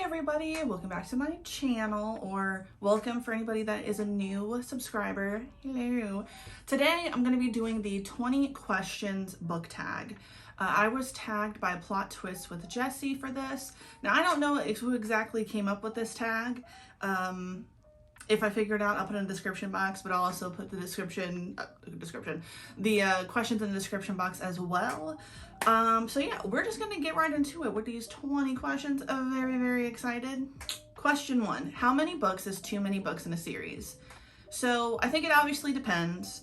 everybody, welcome back to my channel, or welcome for anybody that is a new subscriber. Hello. Today I'm going to be doing the 20 questions book tag. I was tagged by Plot Twist with Jessi for this. Now I don't know who exactly came up with this tag. If I figure it out, I'll put it in the description box, but I'll also put the questions in the description box as well. So yeah, we're just gonna get right into it with these 20 questions. I'm very, very excited. Question 1, how many books is too many books in a series? So I think it obviously depends.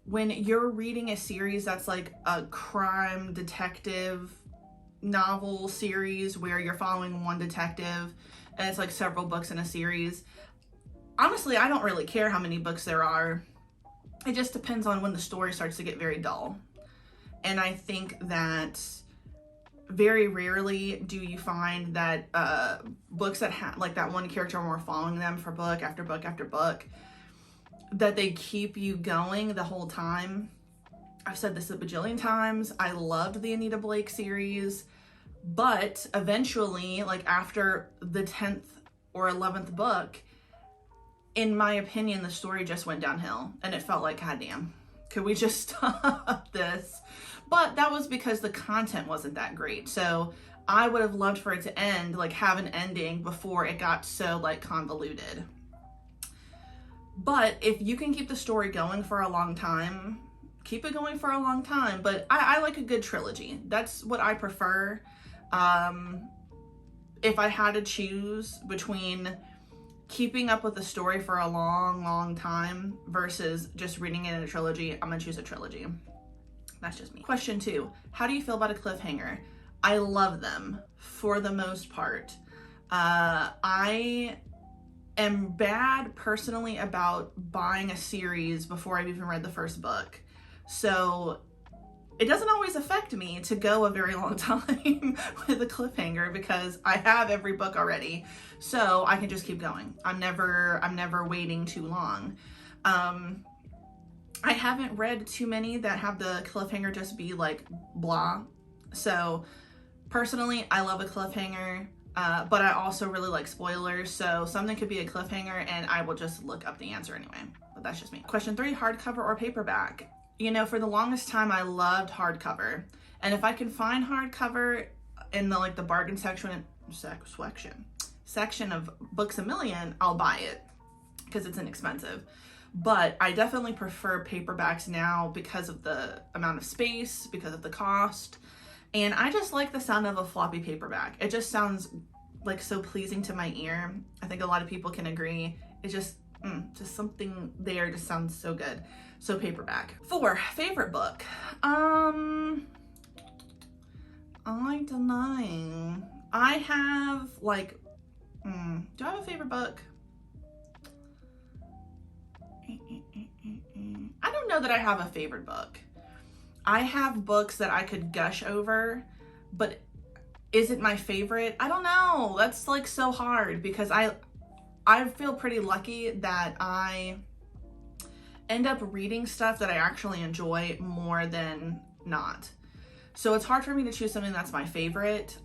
When you're reading a series that's like a crime detective novel series where you're following one detective and it's like several books in a series, honestly, I don't really care how many books there are. It just depends on when the story starts to get very dull. And I think that very rarely do you find that books that have like that one character when we're following them for book after book after book, that they keep you going the whole time. I've said this a bajillion times. I loved the Anita Blake series, but eventually, like after the 10th or 11th book, in my opinion, the story just went downhill and it felt like, God damn, could we just stop this? But that was because the content wasn't that great. So I would have loved for it to end, like have an ending before it got so like convoluted. But if you can keep the story going for a long time, keep it going for a long time. But I like a good trilogy. That's what I prefer. If I had to choose between keeping up with the story for a long time versus just reading it in a trilogy, I'm gonna choose a trilogy. That's just me. Question 2, how do you feel about a cliffhanger? I love them for the most part. I am bad personally about buying a series before I've even read the first book. So it doesn't always affect me to go a very long time with a cliffhanger because I have every book already. So I can just keep going. I'm never waiting too long. I haven't read too many that have the cliffhanger just be like blah. So personally, I love a cliffhanger, but I also really like spoilers. So something could be a cliffhanger and I will just look up the answer anyway, but that's just me. Question 3, hardcover or paperback? You know, for the longest time, I loved hardcover. And if I can find hardcover in the like the bargain section of Books A Million, I'll buy it because it's inexpensive. But I definitely prefer paperbacks now because of the amount of space, because of the cost. And I just like the sound of a floppy paperback. It just sounds like so pleasing to my ear. I think a lot of people can agree. It just something there just sounds so good. So paperback. 4, favorite book. I don't know. I have like, do I have a favorite book? I don't know that I have a favorite book. I have books that I could gush over, but is it my favorite? I don't know. That's like so hard because I feel pretty lucky that I end up reading stuff that I actually enjoy more than not. So it's hard for me to choose something that's my favorite.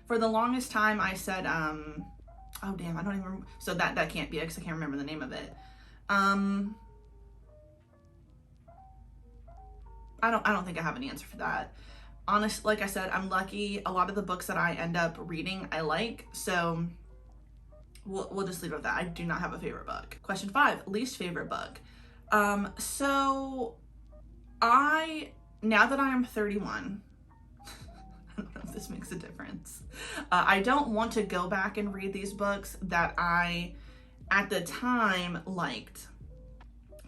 For the longest time I said, oh damn, I don't even remember. So that can't be it because I can't remember the name of it. I don't think I have an answer for that. Honestly, like I said, I'm lucky. A lot of the books that I end up reading, I like. So we'll just leave it with that. I do not have a favorite book. Question 5, least favorite book. So now that I am 31, I don't know if this makes a difference. I don't want to go back and read these books that I, at the time, liked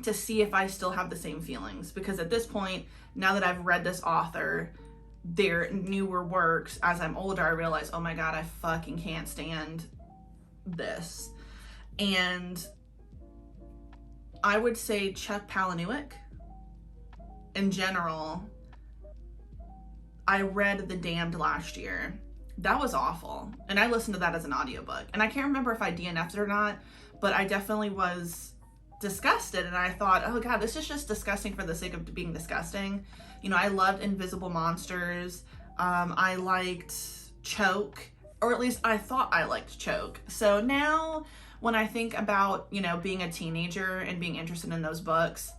to see if I still have the same feelings. Because at this point, now that I've read this author, their newer works, as I'm older, I realize, oh my God, I fucking can't stand this. And I would say Chuck Palahniuk in general. I read The Damned last year. That was awful. And I listened to that as an audiobook. And I can't remember if I DNF'd it or not, but I definitely was disgusted. And I thought, oh God, this is just disgusting for the sake of being disgusting. You know, I loved Invisible Monsters. I liked Choke, or at least I thought I liked Choke. So now when I think about, you know, being a teenager and being interested in those books,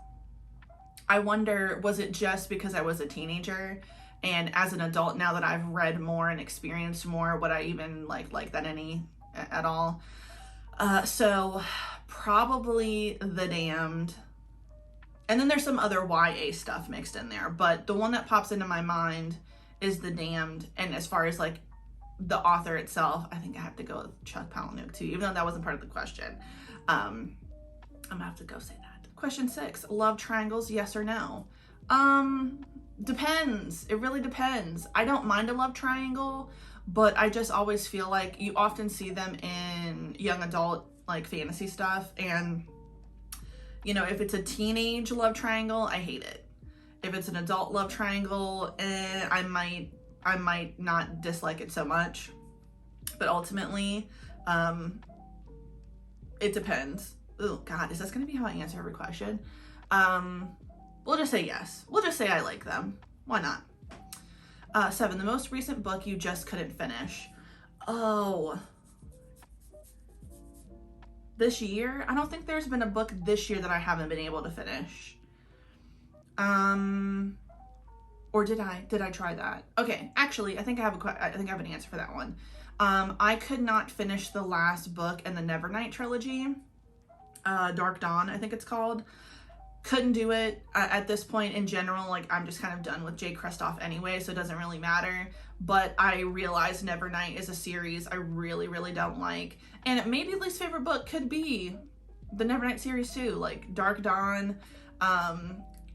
I wonder, was it just because I was a teenager? And as an adult, now that I've read more and experienced more, would I even like that at all? So probably The Damned. And then there's some other YA stuff mixed in there, but the one that pops into my mind is The Damned. And as far as like the author itself, I think I have to go with Chuck Palahniuk too, even though that wasn't part of the question. I'm gonna have to go say that. Question 6, love triangles, yes or no? Depends. It really depends. I don't mind a love triangle, but I just always feel like you often see them in young adult like fantasy stuff, and you know, if it's a teenage love triangle, I hate it. If it's an adult love triangle, I might not dislike it so much. But ultimately, it depends. Oh God, is this gonna be how I answer every question? We'll just say yes. We'll just say I like them. Why not? 7, the most recent book you just couldn't finish. Oh. This year? I don't think there's been a book this year that I haven't been able to finish. Or did I? Did I try that? Okay, actually, I think I have an answer for that one. I could not finish the last book in the Nevernight trilogy. Dark Dawn, I think it's called. Couldn't do it at this point. In general, like, I'm just kind of done with Jay Kristoff anyway, so it doesn't really matter. But I realized Nevernight is a series I really, really don't like. And maybe least favorite book could be the Nevernight series too, like Dark Dawn.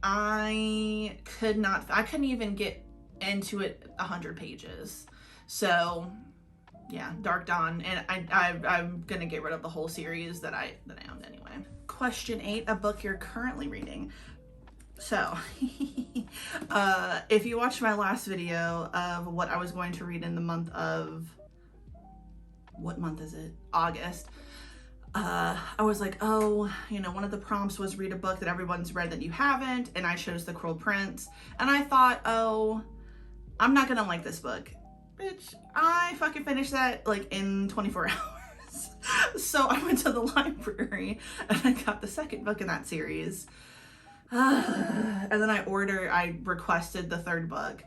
I couldn't even get into it 100 pages. So yeah, Dark Dawn, and I'm gonna get rid of the whole series that I owned anyway. Question 8, a book you're currently reading. So, if you watched my last video of what I was going to read in the month of, what month is it? August. I was like, oh, you know, one of the prompts was read a book that everyone's read that you haven't, and I chose The Cruel Prince. And I thought, oh, I'm not gonna like this book. Bitch, I fucking finished that like in 24 hours. So I went to the library and I got the second book in that series. And then I requested the third book.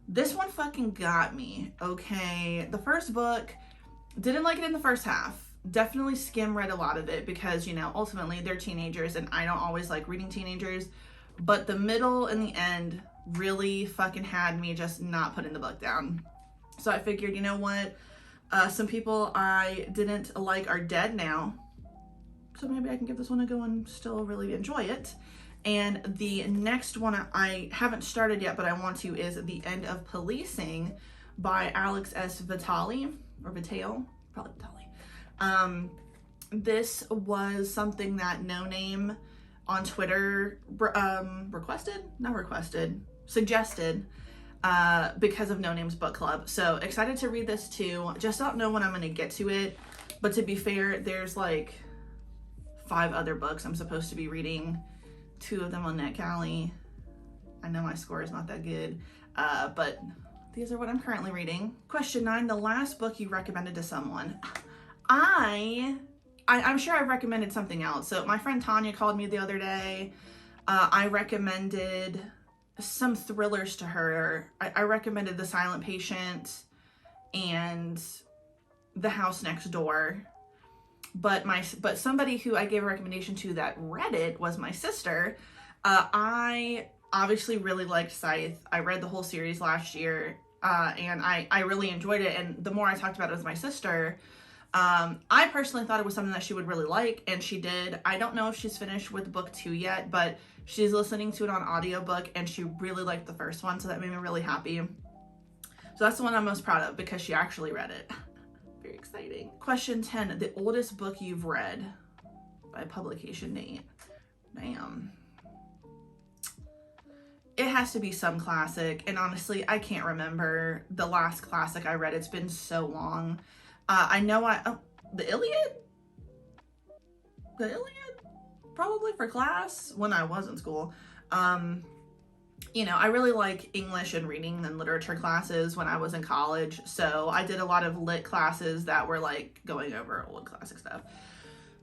This one fucking got me, okay? The first book, didn't like it in the first half. Definitely skim read a lot of it because, you know, ultimately they're teenagers and I don't always like reading teenagers. But the middle and the end really fucking had me just not putting the book down. So I figured, you know what? Some people I didn't like are dead now. So maybe I can give this one a go and still really enjoy it. And the next one I haven't started yet, but I want to, is The End of Policing by Alex S. Vitale, or Vitale, probably Vitale. This was something that No Name on Twitter suggested because of No Name's book club. So excited to read this too. Just don't know when I'm gonna get to it. But to be fair, there's like 5 other books I'm supposed to be reading. 2 of them on NetGalley. I know my score is not that good, but these are what I'm currently reading. Question 9, the last book you recommended to someone. I'm sure I've recommended something else. So my friend Tanya called me the other day. I recommended some thrillers to her. I recommended The Silent Patient and The House Next Door. But somebody who I gave a recommendation to that read it was my sister. I obviously really liked Scythe. I read the whole series last year, and I really enjoyed it. And the more I talked about it with my sister, I personally thought it was something that she would really like, and she did. I don't know if she's finished with book 2 yet, but she's listening to it on audiobook, and she really liked the first one, so that made me really happy. So that's the one I'm most proud of because she actually read it. Very exciting. Question 10, the oldest book you've read by publication date. Damn. It has to be some classic, and honestly, I can't remember the last classic I read. It's been so long. I know the Iliad? The Iliad? Probably for class when I was in school. you know, I really like English and reading and literature classes when I was in college. So I did a lot of lit classes that were like going over old classic stuff.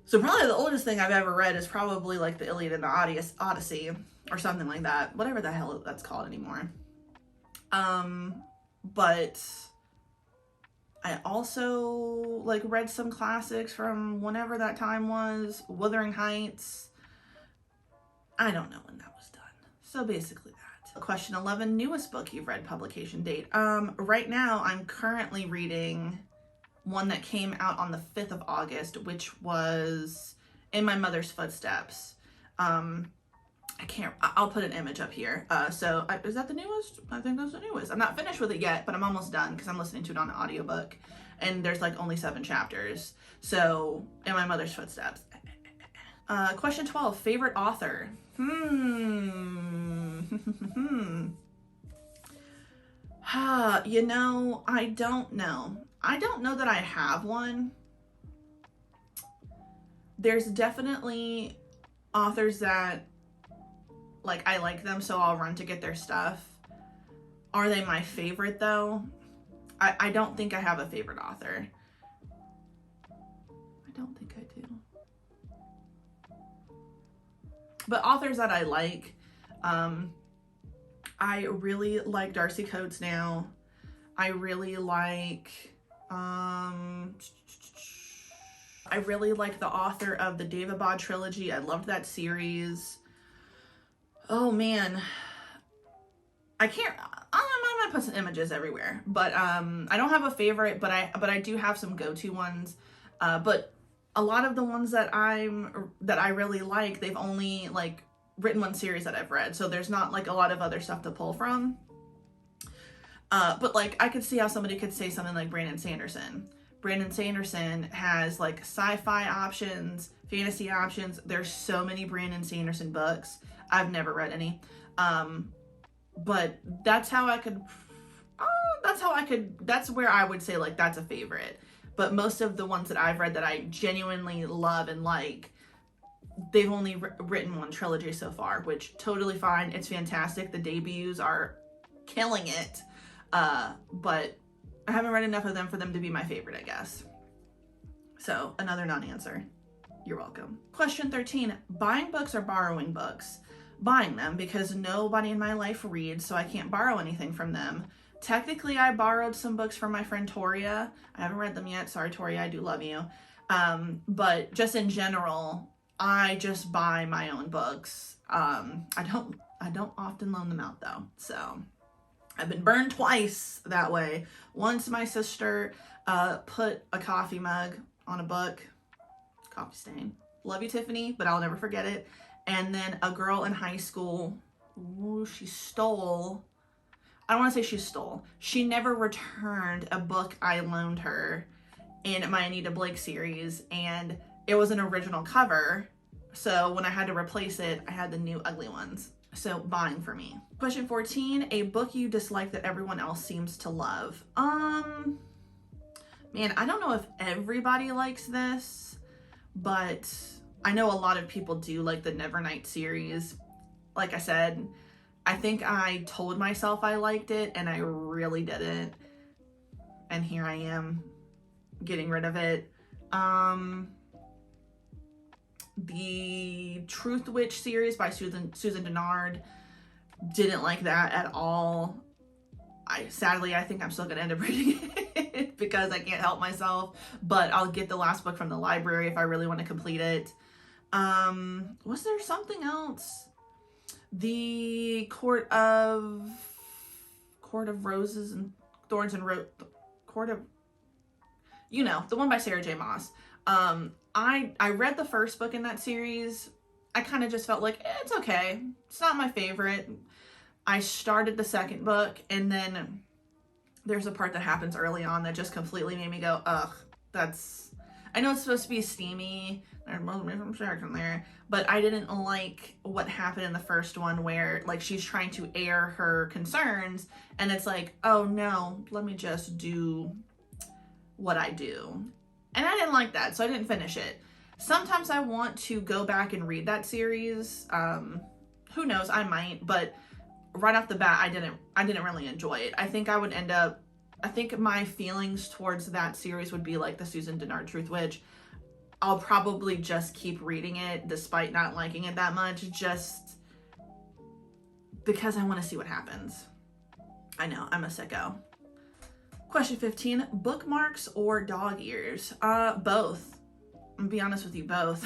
So probably the oldest thing I've ever read is probably like the Iliad and the Odyssey or something like that. Whatever the hell that's called anymore. But I also like read some classics from whenever that time was. Wuthering Heights. I don't know when that was done. So basically that. Question 11, newest book you've read, publication date. Right now I'm currently reading one that came out on the 5th of August, which was In My Mother's Footsteps. I'll put an image up here. Is that the newest? I think that's the newest. I'm not finished with it yet, but I'm almost done because I'm listening to it on an audiobook, and there's like only 7 chapters. So, In My Mother's Footsteps. Question 12, favorite author. You know, I don't know. I don't know that I have one. There's definitely authors that, like, I like them, so I'll run to get their stuff. Are they my favorite, though? I don't think I have a favorite author. I don't think I do. But authors that I like, I really like Darcy Coates now. I really like the author of the David trilogy. I loved that series. Oh man, I'm gonna put some images everywhere, but I don't have a favorite, but I do have some go-to ones. But a lot of the ones that I really like, they've only like written one series that I've read, so there's not like a lot of other stuff to pull from. But like I could see how somebody could say something like Brandon Sanderson. Brandon Sanderson has like sci-fi options, fantasy options. There's so many Brandon Sanderson books. I've never read any. But that's where I would say like that's a favorite. But most of the ones that I've read that I genuinely love and like, they've only written one trilogy so far, which totally fine. It's fantastic. The debuts are killing it. But I haven't read enough of them for them to be my favorite, I guess. So another non-answer. You're welcome. Question 13, buying books or borrowing books? Buying them, because nobody in my life reads, so I can't borrow anything from them. Technically, I borrowed some books from my friend Toria. I haven't read them yet. Sorry, Toria, I do love you. But just in general, I just buy my own books. I don't often loan them out though. So I've been burned twice that way. Once my sister put a coffee mug on a book. Coffee stain. Love you, Tiffany, but I'll never forget it. And then a girl in high school, she stole. I don't want to say she stole. She never returned a book I loaned her in my Anita Blake series, and it was an original cover. So when I had to replace it, I had the new ugly ones. So buying for me. Question 14, a book you dislike that everyone else seems to love. Man, I don't know if everybody likes this, but I know a lot of people do like the Nevernight series. Like I said, I think I told myself I liked it and I really didn't. And here I am getting rid of it. The Truth Witch series by Susan Dennard, didn't like that at all. Sadly, I think I'm still gonna end up reading it because I can't help myself, but I'll get the last book from the library if I really want to complete it. Was there something else? The Court of Roses and Thorns and the one by Sarah J. Maas. I read the first book in that series. I kind of just felt like, it's okay. It's not my favorite. I started the second book, and then there's a part that happens early on that just completely made me go, ugh, I know it's supposed to be steamy. There's some sharks in there, but I didn't like what happened in the first one where like she's trying to air her concerns, and it's like, oh no, let me just do what I do. And I didn't like that, so I didn't finish it. Sometimes I want to go back and read that series. Who knows, I might, but right off the bat, I didn't really enjoy it. I think my feelings towards that series would be like the Susan Dennard Truth Witch. I'll probably just keep reading it despite not liking it that much, just because I want to see what happens. I know, I'm a sicko. Question 15, bookmarks or dog ears? Both. I'm gonna be honest with you, both.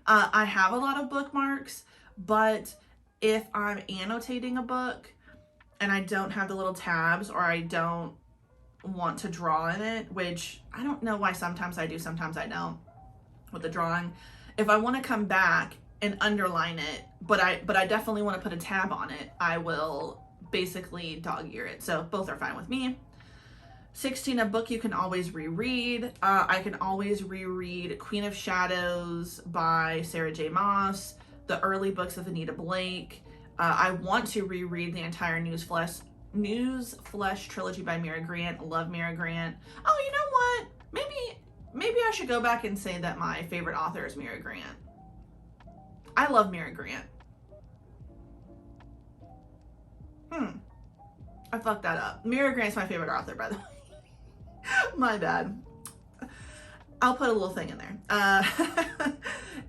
I have a lot of bookmarks, but if I'm annotating a book and I don't have the little tabs, or I don't want to draw in it, which I don't know why sometimes I do, sometimes I don't with the drawing. If I want to come back and underline it, but I definitely want to put a tab on it, I will basically dog ear it. So both are fine with me. 16, a book you can always reread. I can always reread Queen of Shadows by Sarah J. Maas, the early books of Anita Blake. I want to reread the entire Newsflesh trilogy by Mira Grant. Love Mira Grant. Oh, you know what? Maybe I should go back and say that my favorite author is Mira Grant. I love Mira Grant. I fucked that up. Mira Grant's my favorite author, by the way. My bad. I'll put a little thing in there.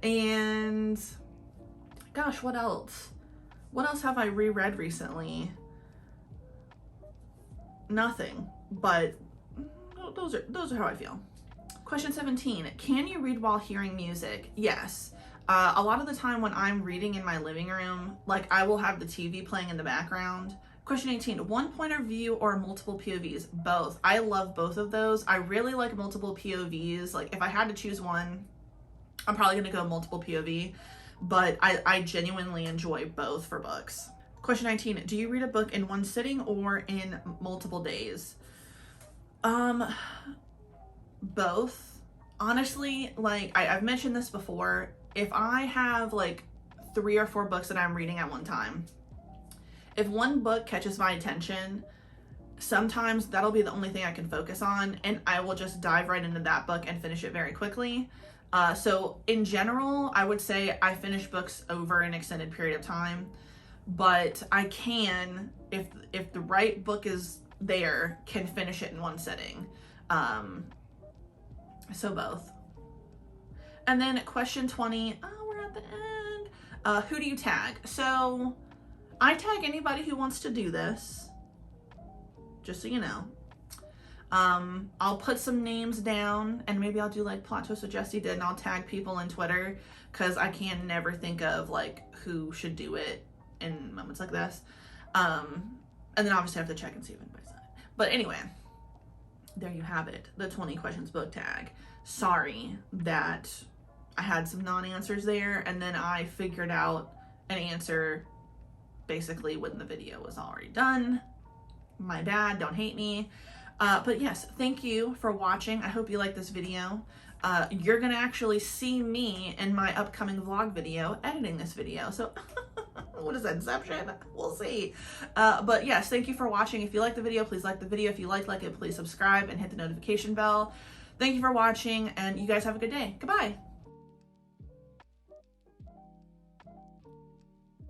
And gosh, what else? What else have I reread recently? Nothing, but those are how I feel. Question 17, can you read while hearing music? Yes. A lot of the time when I'm reading in my living room, like I will have the TV playing in the background. Question 18, one point of view or multiple POVs? Both. I love both of those. I really like multiple POVs. Like if I had to choose one, I'm probably gonna go multiple POV, but I genuinely enjoy both for books. Question 19, do you read a book in one sitting or in multiple days? Both. Honestly, like I've mentioned this before, if I have like 3 or 4 books that I'm reading at one time, if one book catches my attention, sometimes that'll be the only thing I can focus on, and I will just dive right into that book and finish it very quickly. So in general, I would say I finish books over an extended period of time, but I can, if the right book is there, can finish it in one sitting. So both. And then question 20, we're at the end. Who do you tag? So I tag anybody who wants to do this, just so you know. I'll put some names down, and maybe I'll do like Plot Twist with Jessi did, and I'll tag people on Twitter, because I can never think of like who should do it in moments like this. And then obviously I have to check and see if anybody's done it. But anyway, there you have it, the 20 questions book tag. Sorry that I had some non-answers there, and then I figured out an answer basically when the video was already done. My bad, don't hate me. But yes, thank you for watching. I hope you liked this video. You're gonna actually see me in my upcoming vlog video editing this video. So what is that, Inception? We'll see. But yes, thank you for watching. If you like the video, please like the video. If you like it, please subscribe and hit the notification bell. Thank you for watching, and you guys have a good day. Goodbye.